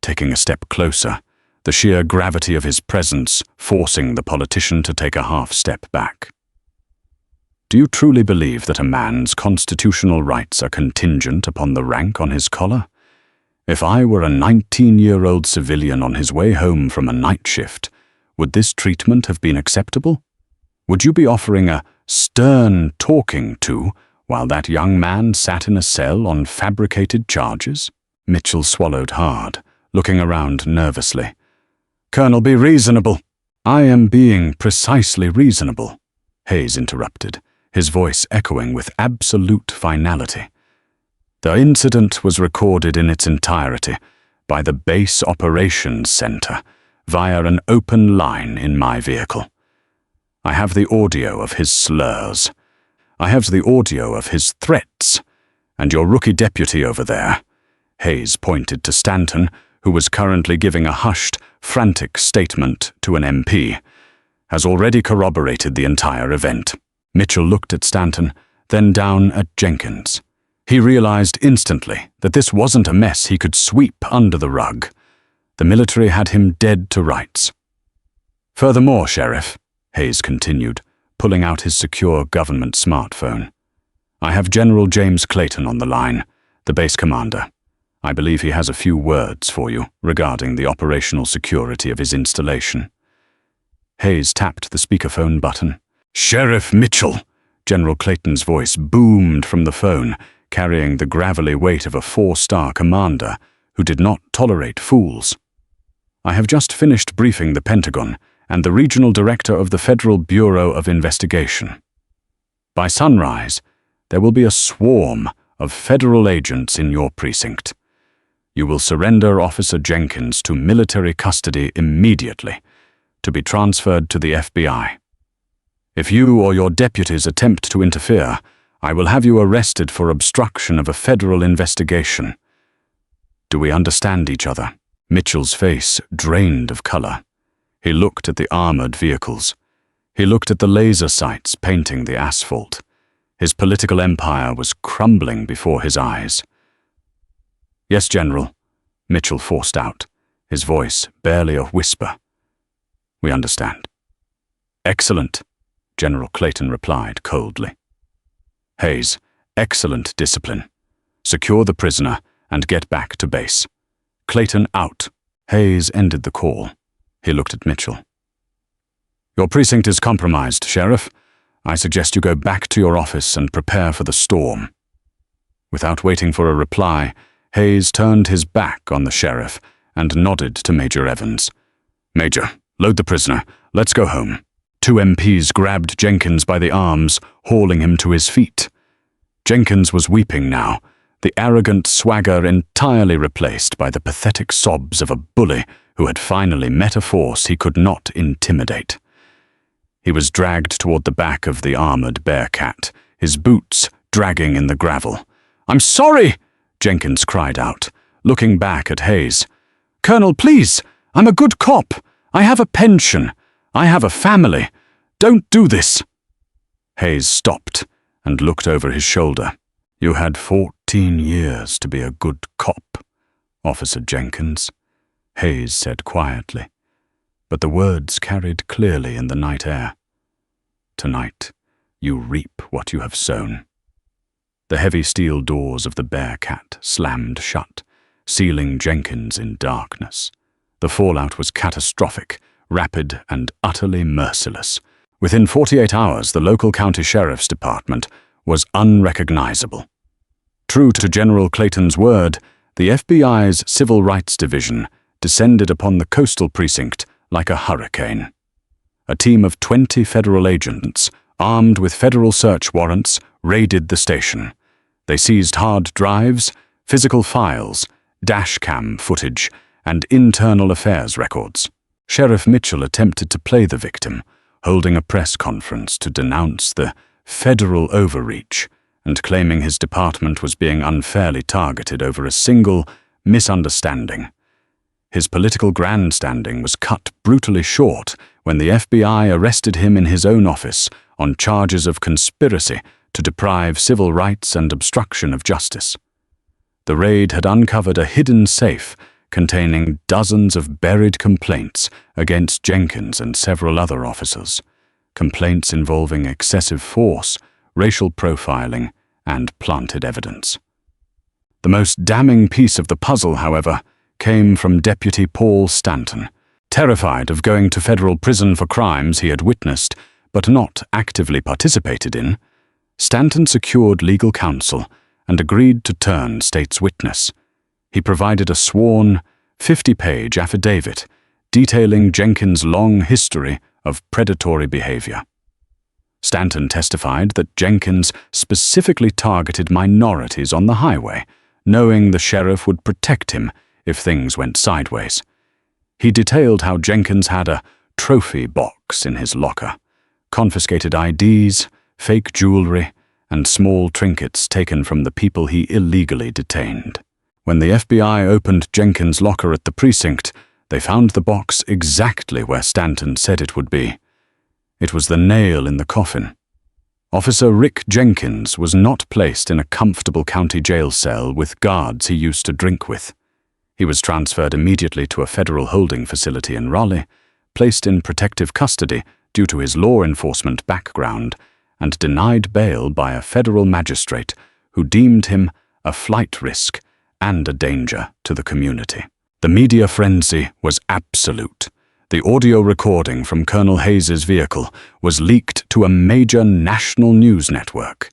taking a step closer, the sheer gravity of his presence forcing the politician to take a half step back. "Do you truly believe that a man's constitutional rights are contingent upon the rank on his collar? If I were a 19-year-old civilian on his way home from a night shift, would this treatment have been acceptable? Would you be offering a stern talking to while that young man sat in a cell on fabricated charges?" Mitchell swallowed hard, looking around nervously. "Colonel, be reasonable." "I am being precisely reasonable," Hayes interrupted, his voice echoing with absolute finality. "The incident was recorded in its entirety by the Base Operations Center via an open line in my vehicle. I have the audio of his slurs. I have the audio of his threats. And your rookie deputy over there," Hayes pointed to Stanton, who was currently giving a hushed, frantic statement to an MP, "has already corroborated the entire event." Mitchell looked at Stanton, then down at Jenkins. He realized instantly that this wasn't a mess he could sweep under the rug. The military had him dead to rights. "Furthermore, Sheriff," Hayes continued, pulling out his secure government smartphone, "I have General James Clayton on the line, the base commander. I believe he has a few words for you regarding the operational security of his installation." Hayes tapped the speakerphone button. "Sheriff Mitchell!" General Clayton's voice boomed from the phone, carrying the gravelly weight of a 4-star commander who did not tolerate fools. "I have just finished briefing the Pentagon and the regional director of the Federal Bureau of Investigation. By sunrise, there will be a swarm of federal agents in your precinct. You will surrender Officer Jenkins to military custody immediately, to be transferred to the FBI. If you or your deputies attempt to interfere, I will have you arrested for obstruction of a federal investigation. Do we understand each other?" Mitchell's face drained of color. He looked at the armored vehicles. He looked at the laser sights painting the asphalt. His political empire was crumbling before his eyes. "Yes, General," Mitchell forced out, his voice barely a whisper. "We understand." "Excellent," General Clayton replied coldly. "Hayes, excellent discipline. Secure the prisoner and get back to base. Clayton out." Hayes ended the call. He looked at Mitchell. "Your precinct is compromised, Sheriff. I suggest you go back to your office and prepare for the storm." Without waiting for a reply, Hayes turned his back on the sheriff and nodded to Major Evans. "Major, load the prisoner. Let's go home." 2 MPs grabbed Jenkins by the arms, hauling him to his feet. Jenkins was weeping now, the arrogant swagger entirely replaced by the pathetic sobs of a bully who had finally met a force he could not intimidate. He was dragged toward the back of the armored Bearcat, his boots dragging in the gravel. "I'm sorry!" Jenkins cried out, looking back at Hayes. "Colonel, please! I'm a good cop! I have a pension! I have a family! Don't do this!" Hayes stopped and looked over his shoulder. "You had 14 years to be a good cop, Officer Jenkins," Hayes said quietly, but the words carried clearly in the night air. "Tonight, you reap what you have sown." The heavy steel doors of the Bearcat slammed shut, sealing Jenkins in darkness. The fallout was catastrophic, rapid, and utterly merciless. Within 48 hours, the local county sheriff's department was unrecognizable. True to General Clayton's word, the FBI's Civil Rights Division descended upon the coastal precinct like a hurricane. A team of 20 federal agents, armed with federal search warrants, raided the station. They seized hard drives, physical files, dash-cam footage, and internal affairs records. Sheriff Mitchell attempted to play the victim, holding a press conference to denounce the federal overreach and claiming his department was being unfairly targeted over a single misunderstanding. His political grandstanding was cut brutally short when the FBI arrested him in his own office on charges of conspiracy to deprive civil rights and obstruction of justice. The raid had uncovered a hidden safe containing dozens of buried complaints against Jenkins and several other officers, complaints involving excessive force, racial profiling, and planted evidence. The most damning piece of the puzzle, however, came from Deputy Paul Stanton. Terrified of going to federal prison for crimes he had witnessed but not actively participated in, Stanton secured legal counsel and agreed to turn state's witness. He provided a sworn, 50-page affidavit detailing Jenkins' long history of predatory behavior. Stanton testified that Jenkins specifically targeted minorities on the highway, knowing the sheriff would protect him if things went sideways. He detailed how Jenkins had a trophy box in his locker, confiscated IDs, fake jewelry, and small trinkets taken from the people he illegally detained. When the FBI opened Jenkins' locker at the precinct, they found the box exactly where Stanton said it would be. It was the nail in the coffin. Officer Rick Jenkins was not placed in a comfortable county jail cell with guards he used to drink with. He was transferred immediately to a federal holding facility in Raleigh, placed in protective custody due to his law enforcement background, and denied bail by a federal magistrate who deemed him a flight risk and a danger to the community. The media frenzy was absolute. The audio recording from Colonel Hayes's vehicle was leaked to a major national news network.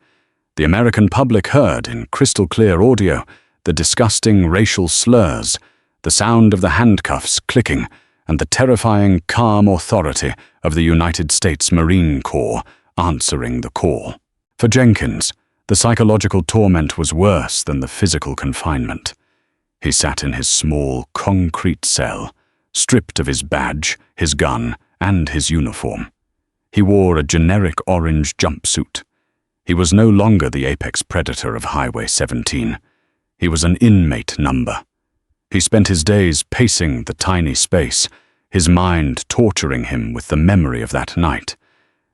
The American public heard, in crystal-clear audio, the disgusting racial slurs, the sound of the handcuffs clicking, and the terrifying, calm authority of the United States Marine Corps answering the call. For Jenkins, the psychological torment was worse than the physical confinement. He sat in his small, concrete cell, stripped of his badge, his gun, and his uniform. He wore a generic orange jumpsuit. He was no longer the apex predator of Highway 17. He was an inmate number. He spent his days pacing the tiny space, his mind torturing him with the memory of that night.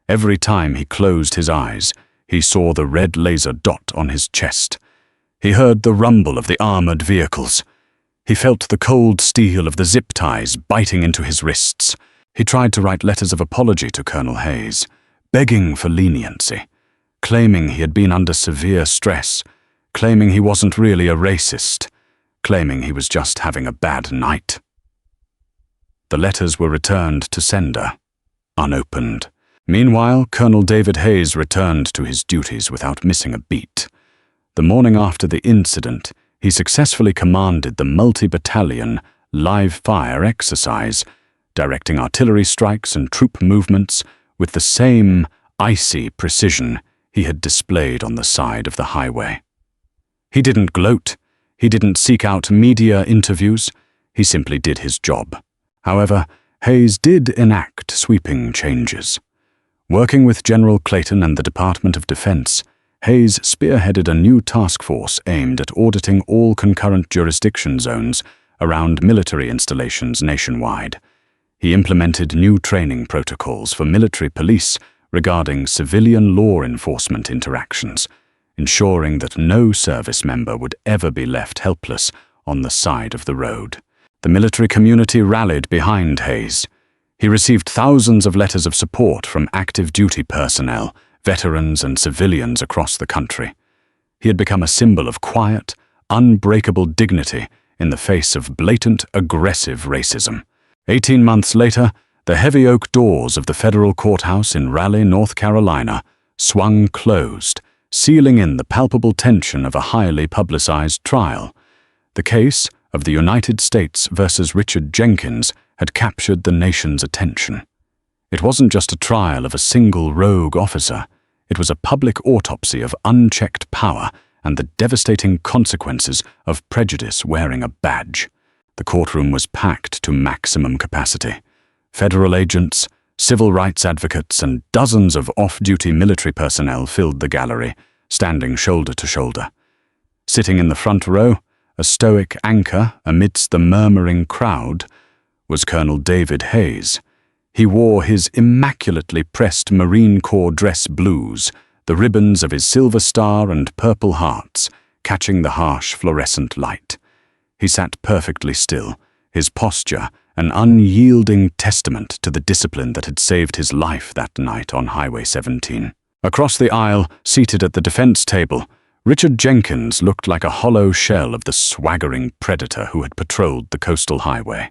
Every time he closed his eyes, he saw the red laser dot on his chest. He heard the rumble of the armored vehicles. He felt the cold steel of the zip ties biting into his wrists. He tried to write letters of apology to Colonel Hayes, begging for leniency, claiming he had been under severe stress, claiming he wasn't really a racist, claiming he was just having a bad night. The letters were returned to sender, unopened. Meanwhile, Colonel David Hayes returned to his duties without missing a beat. The morning after the incident, he successfully commanded the multi-battalion live-fire exercise, directing artillery strikes and troop movements with the same icy precision he had displayed on the side of the highway. He didn't gloat. He didn't seek out media interviews. He simply did his job. However, Hayes did enact sweeping changes. Working with General Clayton and the Department of Defense, Hayes spearheaded a new task force aimed at auditing all concurrent jurisdiction zones around military installations nationwide. He implemented new training protocols for military police regarding civilian law enforcement interactions, ensuring that no service member would ever be left helpless on the side of the road. The military community rallied behind Hayes. He received thousands of letters of support from active duty personnel, veterans, and civilians across the country. He had become a symbol of quiet, unbreakable dignity in the face of blatant, aggressive racism. 18 months later, the heavy oak doors of the federal courthouse in Raleigh, North Carolina, swung closed, sealing in the palpable tension of a highly publicized trial. The case of the United States versus Richard Jenkins had captured the nation's attention. It wasn't just a trial of a single rogue officer. It was a public autopsy of unchecked power and the devastating consequences of prejudice wearing a badge. The courtroom was packed to maximum capacity. Federal agents, civil rights advocates, and dozens of off-duty military personnel filled the gallery, standing shoulder to shoulder. Sitting in the front row, a stoic anchor amidst the murmuring crowd, was Colonel David Hayes. He wore his immaculately pressed Marine Corps dress blues, the ribbons of his silver star and purple hearts catching the harsh fluorescent light. He sat perfectly still, his posture an unyielding testament to the discipline that had saved his life that night on Highway 17. Across the aisle, seated at the defense table, Richard Jenkins looked like a hollow shell of the swaggering predator who had patrolled the coastal highway.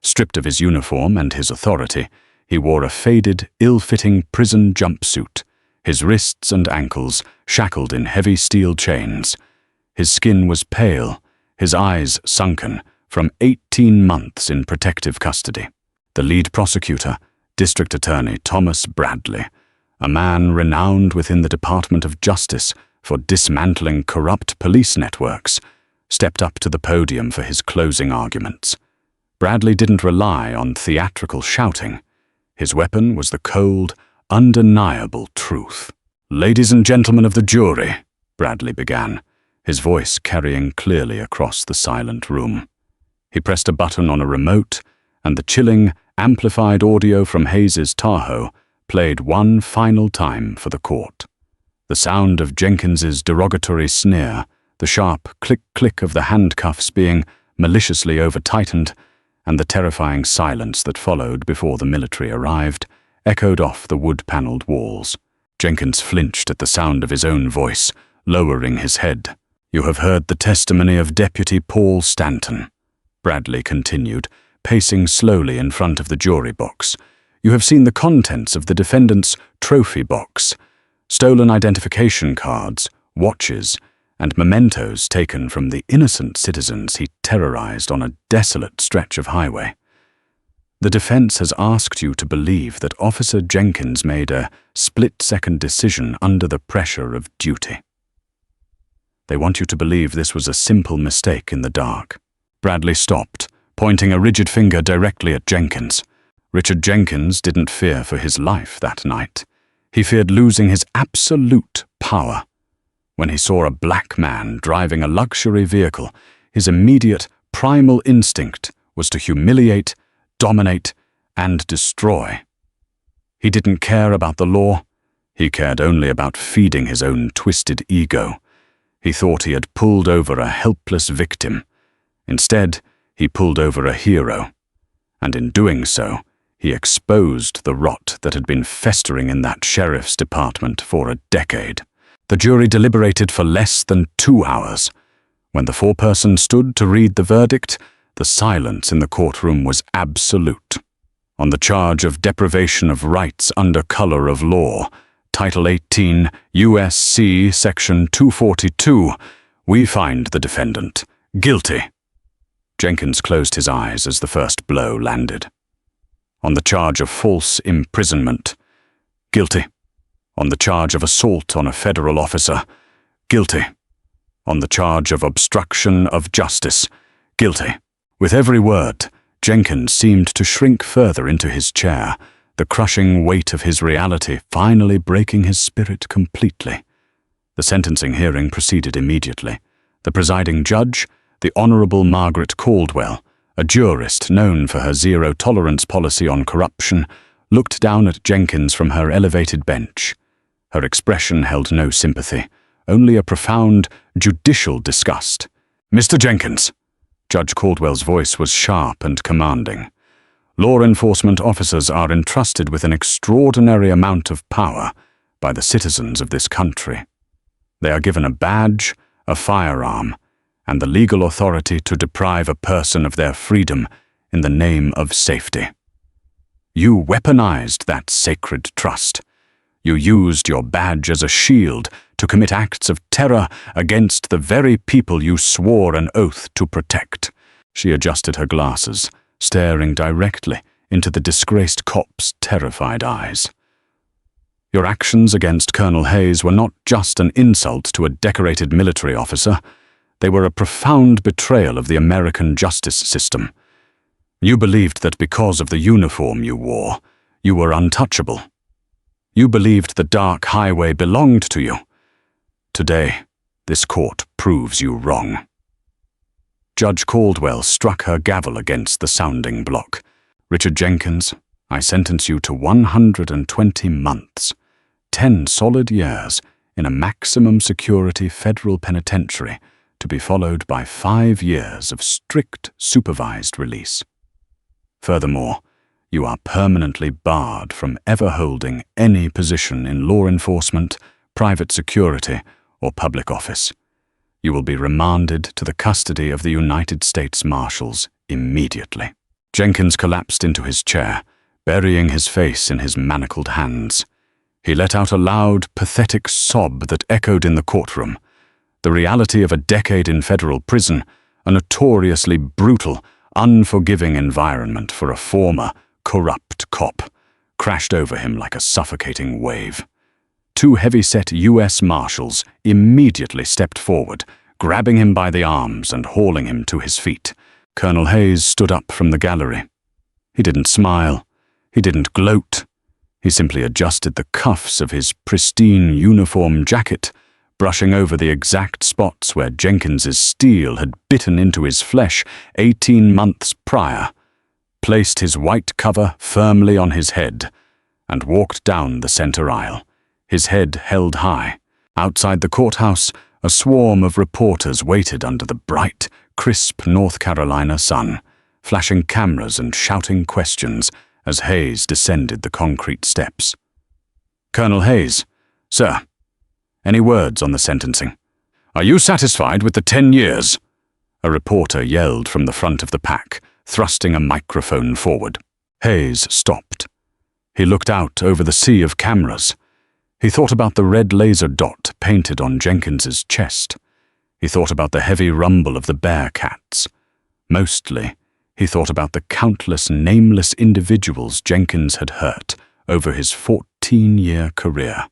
Stripped of his uniform and his authority, he wore a faded, ill-fitting prison jumpsuit, his wrists and ankles shackled in heavy steel chains. His skin was pale, his eyes sunken from 18 months in protective custody. The lead prosecutor, District Attorney Thomas Bradley, a man renowned within the Department of Justice for dismantling corrupt police networks, stepped up to the podium for his closing arguments. Bradley didn't rely on theatrical shouting. His weapon was the cold, undeniable truth. "Ladies and gentlemen of the jury," Bradley began, his voice carrying clearly across the silent room. He pressed a button on a remote, and the chilling, amplified audio from Hayes's Tahoe played one final time for the court. The sound of Jenkins's derogatory sneer, the sharp click-click of the handcuffs being maliciously over-tightened, and the terrifying silence that followed before the military arrived, echoed off the wood-paneled walls. Jenkins flinched at the sound of his own voice, lowering his head. "You have heard the testimony of Deputy Paul Stanton," Bradley continued, pacing slowly in front of the jury box. "You have seen the contents of the defendant's trophy box, stolen identification cards, watches, and mementos taken from the innocent citizens he terrorized on a desolate stretch of highway. The defense has asked you to believe that Officer Jenkins made a split-second decision under the pressure of duty. They want you to believe this was a simple mistake in the dark." Bradley stopped, pointing a rigid finger directly at Jenkins. Richard Jenkins didn't fear for his life that night. He feared losing his absolute power. When he saw a black man driving a luxury vehicle, his immediate, primal instinct was to humiliate, dominate, and destroy. He didn't care about the law. He cared only about feeding his own twisted ego. He thought he had pulled over a helpless victim. Instead, he pulled over a hero. And in doing so, he exposed the rot that had been festering in that sheriff's department for a decade. The jury deliberated for less than 2 hours. When the foreperson stood to read the verdict, the silence in the courtroom was absolute. On the charge of deprivation of rights under color of law, Title 18, U.S.C. Section 242, we find the defendant guilty. Jenkins closed his eyes as the first blow landed. On the charge of false imprisonment, guilty. On the charge of assault on a federal officer, guilty. On the charge of obstruction of justice, guilty. With every word, Jenkins seemed to shrink further into his chair, the crushing weight of his reality finally breaking his spirit completely. The sentencing hearing proceeded immediately. The presiding judge, the Honorable Margaret Caldwell, a jurist known for her zero-tolerance policy on corruption, looked down at Jenkins from her elevated bench. Her expression held no sympathy, only a profound, judicial disgust. "Mr. Jenkins," Judge Caldwell's voice was sharp and commanding. "Law enforcement officers are entrusted with an extraordinary amount of power by the citizens of this country. They are given a badge, a firearm, and the legal authority to deprive a person of their freedom in the name of safety. You weaponized that sacred trust. You used your badge as a shield to commit acts of terror against the very people you swore an oath to protect." She adjusted her glasses, staring directly into the disgraced cop's terrified eyes. "Your actions against Colonel Hayes were not just an insult to a decorated military officer. They were a profound betrayal of the American justice system. You believed that because of the uniform you wore, you were untouchable. You believed the dark highway belonged to you. Today, this court proves you wrong." Judge Caldwell struck her gavel against the sounding block. "Richard Jenkins, I sentence you to 120 months, 10 solid years in a maximum security federal penitentiary, to be followed by 5 years of strict supervised release. Furthermore, you are permanently barred from ever holding any position in law enforcement, private security, or public office. You will be remanded to the custody of the United States Marshals immediately." Jenkins collapsed into his chair, burying his face in his manacled hands. He let out a loud, pathetic sob that echoed in the courtroom. The reality of a decade in federal prison, a notoriously brutal, unforgiving environment for a former, corrupt cop, crashed over him like a suffocating wave. 2 heavy-set U.S. Marshals immediately stepped forward, grabbing him by the arms and hauling him to his feet. Colonel Hayes stood up from the gallery. He didn't smile. He didn't gloat. He simply adjusted the cuffs of his pristine uniform jacket, brushing over the exact spots where Jenkins's steel had bitten into his flesh 18 months prior, placed his white cover firmly on his head, and walked down the center aisle, his head held high. Outside the courthouse, a swarm of reporters waited under the bright, crisp North Carolina sun, flashing cameras and shouting questions as Hayes descended the concrete steps. "Colonel Hayes, sir, any words on the sentencing?" "Are you satisfied with the 10 years?" A reporter yelled from the front of the pack, thrusting a microphone forward. Hayes stopped. He looked out over the sea of cameras. He thought about the red laser dot painted on Jenkins's chest. He thought about the heavy rumble of the Bearcats. Mostly, he thought about the countless nameless individuals Jenkins had hurt over his 14-year career.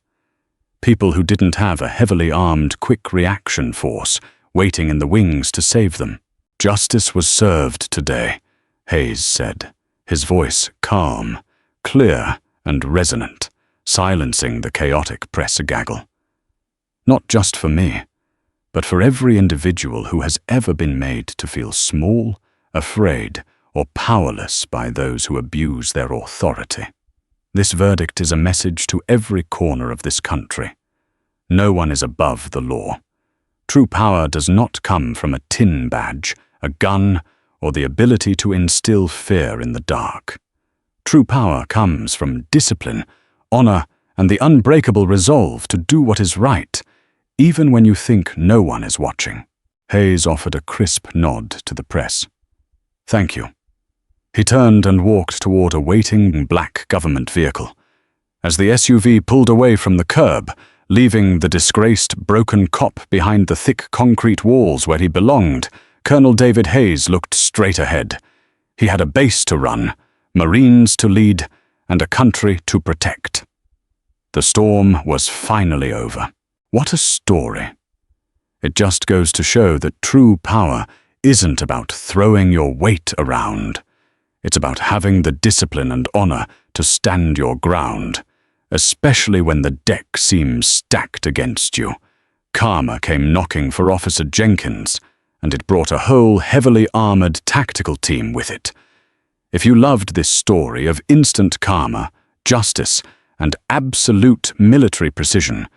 People who didn't have a heavily armed quick reaction force waiting in the wings to save them. "Justice was served today," Hayes said, his voice calm, clear and resonant, silencing the chaotic press gaggle. "Not just for me, but for every individual who has ever been made to feel small, afraid, or powerless by those who abuse their authority. This verdict is a message to every corner of this country. No one is above the law. True power does not come from a tin badge, a gun, or the ability to instill fear in the dark. True power comes from discipline, honor, and the unbreakable resolve to do what is right, even when you think no one is watching." Hayes offered a crisp nod to the press. "Thank you." He turned and walked toward a waiting black government vehicle. As the SUV pulled away from the curb, leaving the disgraced, broken cop behind the thick concrete walls where he belonged, Colonel David Hayes looked straight ahead. He had a base to run, Marines to lead, and a country to protect. The storm was finally over. What a story. It just goes to show that true power isn't about throwing your weight around. It's about having the discipline and honor to stand your ground, especially when the deck seems stacked against you. Karma came knocking for Officer Jenkins, and it brought a whole heavily armored tactical team with it. If you loved this story of instant karma, justice, and absolute military precision,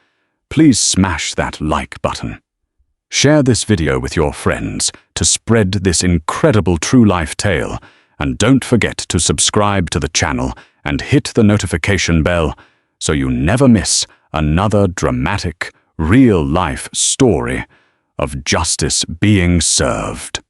please smash that like button. Share this video with your friends to spread this incredible true-life tale, and don't forget to subscribe to the channel and hit the notification bell so you never miss another dramatic, real-life story of justice being served.